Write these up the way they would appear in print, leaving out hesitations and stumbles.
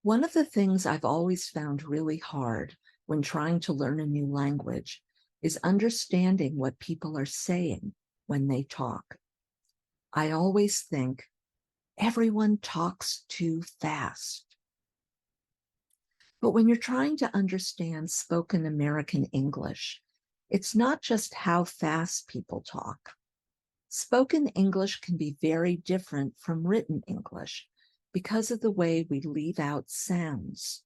One of the things I've always found really hard when trying to learn a new language is understanding what people are saying when they talk. I always think everyone talks too fast. But when you're trying to understand spoken American English, it's not just how fast people talk. Spoken English can be very different from written English because of the way we leave out sounds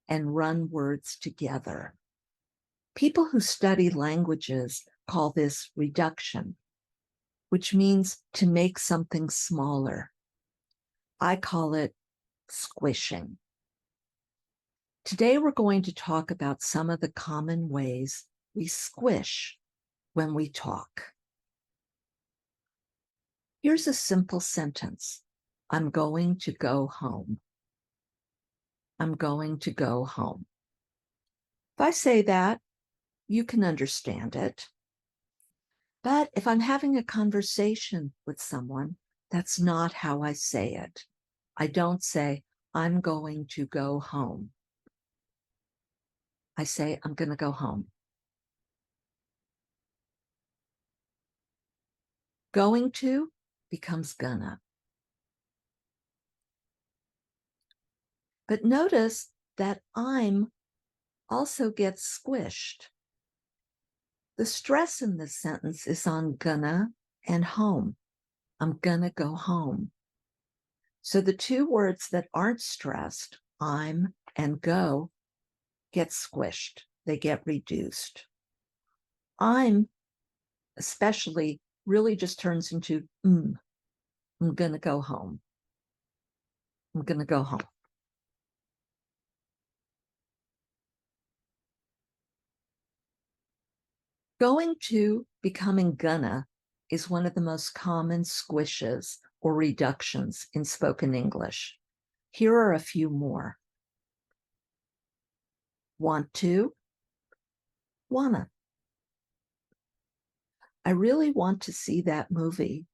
and run words together. People who study languages call this reduction, which means to make something smaller. I call it squishing. Today, we're going to talk about some of the common ways we squish when we talk. Here's a simple sentence. I'm going to go home. I'm going to go home. If I say that, you can understand it. But if I'm having a conversation with someone, that's not how I say it. I don't say, I'm going to go home. I say, I'm going to go home. Going to becomes gonna. But notice that I'm also gets squished. The stress in this sentence is on gonna and home. I'm gonna go home. So the two words that aren't stressed, I'm and go, get squished. They get reduced. I'm especially really just turns into I'm gonna go home. I'm gonna go home. Going to becoming gonna is one of the most common squishes or reductions in spoken English. Here are a few more. Want to, wanna. I really want to see that movie.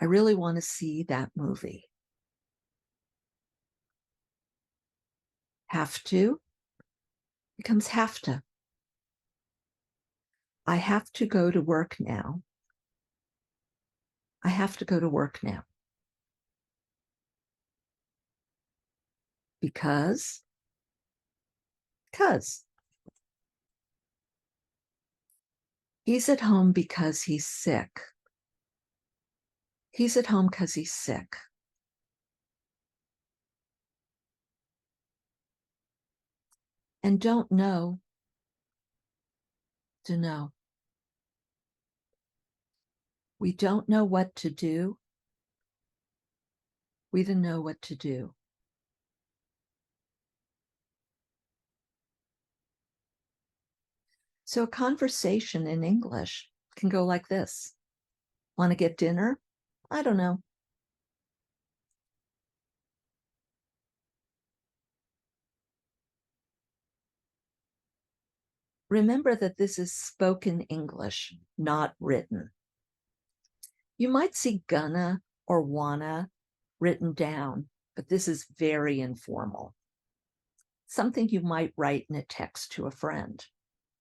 I really want to see that movie. Have to becomes have to. I have to go to work now. I have to go to work now. Because. He's at home because he's sick. He's at home because he's sick. And don't know to know. We don't know what to do. We don't know what to do. So a conversation in English can go like this. Want to get dinner? I don't know. Remember that this is spoken English, not written. You might see gonna or wanna written down, but this is very informal. Something you might write in a text to a friend.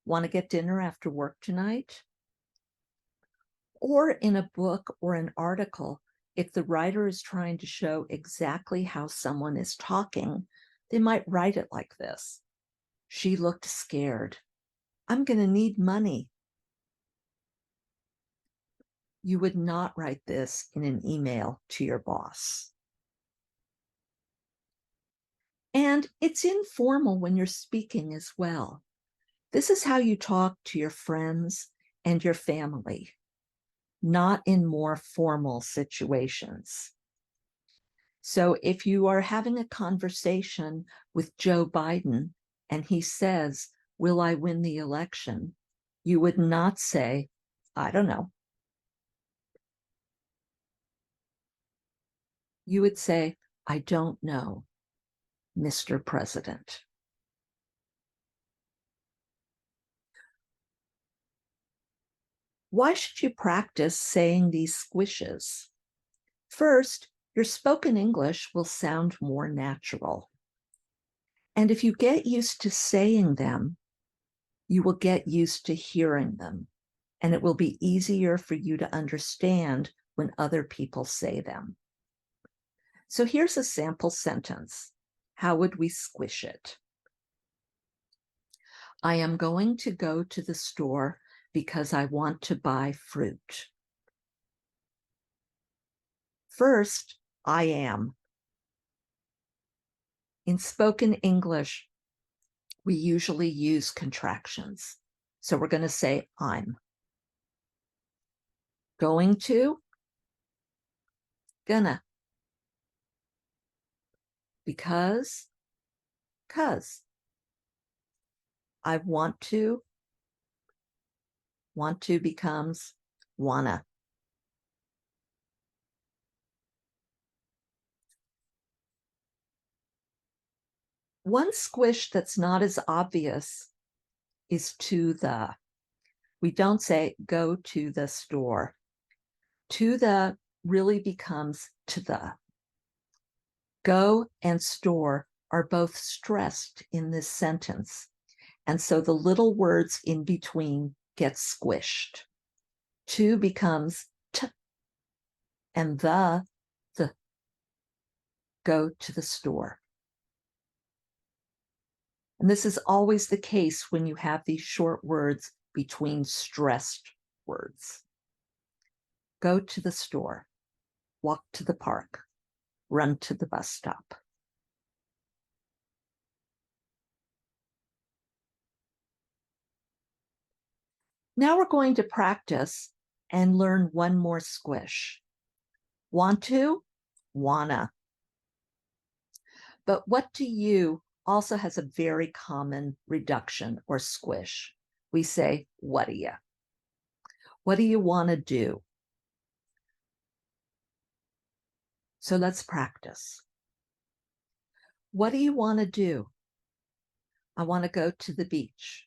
Want to get dinner after work tonight? Or in a book or an article, if the writer is trying to show exactly how someone is talking, they might write it like this. She looked scared. I'm going to need money. You would not write this in an email to your boss. And it's informal when you're speaking as well. This is how you talk to your friends and your family, not in more formal situations. So if you are having a conversation with Joe Biden and he says, will I win the election? You would not say, I don't know. You would say, I don't know, Mr. President. Why should you practice saying these squishes? First, your spoken English will sound more natural. And if you get used to saying them, you will get used to hearing them, and it will be easier for you to understand when other people say them. So here's a sample sentence. How would we squish it? I am going to go to the store because I want to buy fruit. First, I am. In spoken English, we usually use contractions. So we're going to say I'm. Going to, gonna. Because, cause. I want to becomes wanna. One squish that's not as obvious is to the. We don't say go to the store. To the really becomes to the. Go and store are both stressed in this sentence. And so the little words in between get squished. To becomes t, and the go to the store. And this is always the case when you have these short words between stressed words. Go to the store, walk to the park, run to the bus stop. Now we're going to practice and learn one more squish. Want to, wanna. But what do you also has a very common reduction or squish. We say, what do you? What do you want to do? So let's practice. What do you want to do? I want to go to the beach.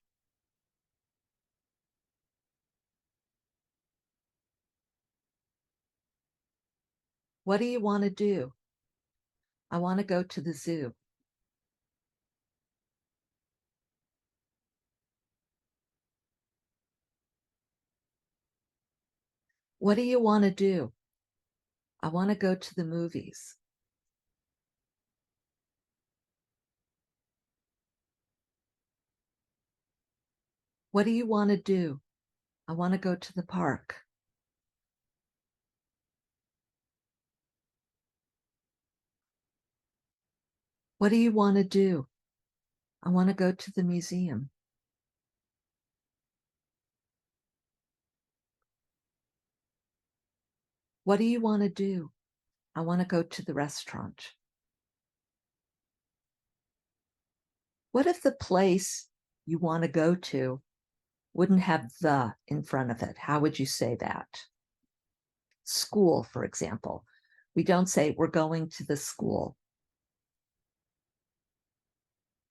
What do you want to do? I want to go to the zoo. What do you want to do? I want to go to the movies. What do you want to do? I want to go to the park. What do you want to do? I want to go to the museum. What do you want to do? I want to go to the restaurant. What if the place you want to go to wouldn't have the in front of it? How would you say that? School, for example. We don't say we're going to the school.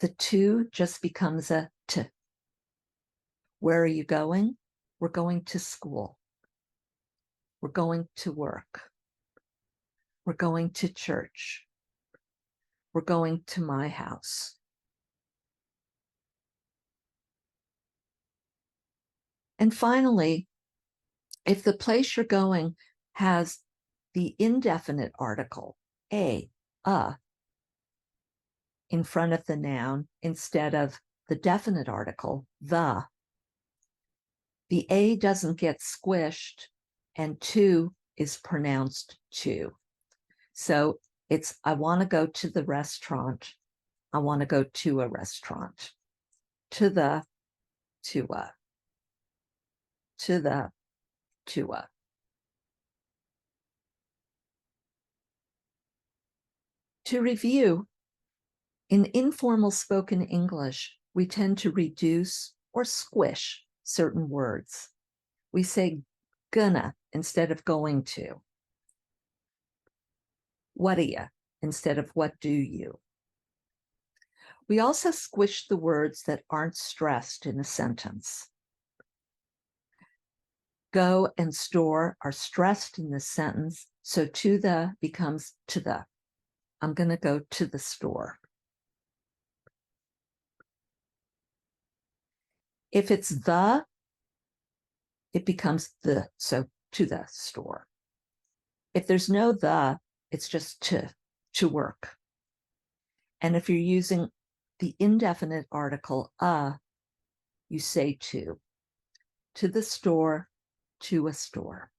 The to just becomes a t. Where are you going? We're going to school. We're going to work. We're going to church. We're going to my house. And finally, if the place you're going has the indefinite article, a, in front of the noun instead of the definite article, the A doesn't get squished and to is pronounced to. So it's, I want to go to the restaurant. I want to go to a restaurant. To the, to a. To the, to a. To review, in informal spoken English, we tend to reduce or squish certain words. We say gonna instead of going to. What do you instead of what do you? We also squish the words that aren't stressed in a sentence. Go and store are stressed in this sentence, So to the becomes to the. I'm going to go to the store. If it's the, it becomes the, so to the store. If there's no the, it's just to work. And if you're using the indefinite article you say to the store, to a store.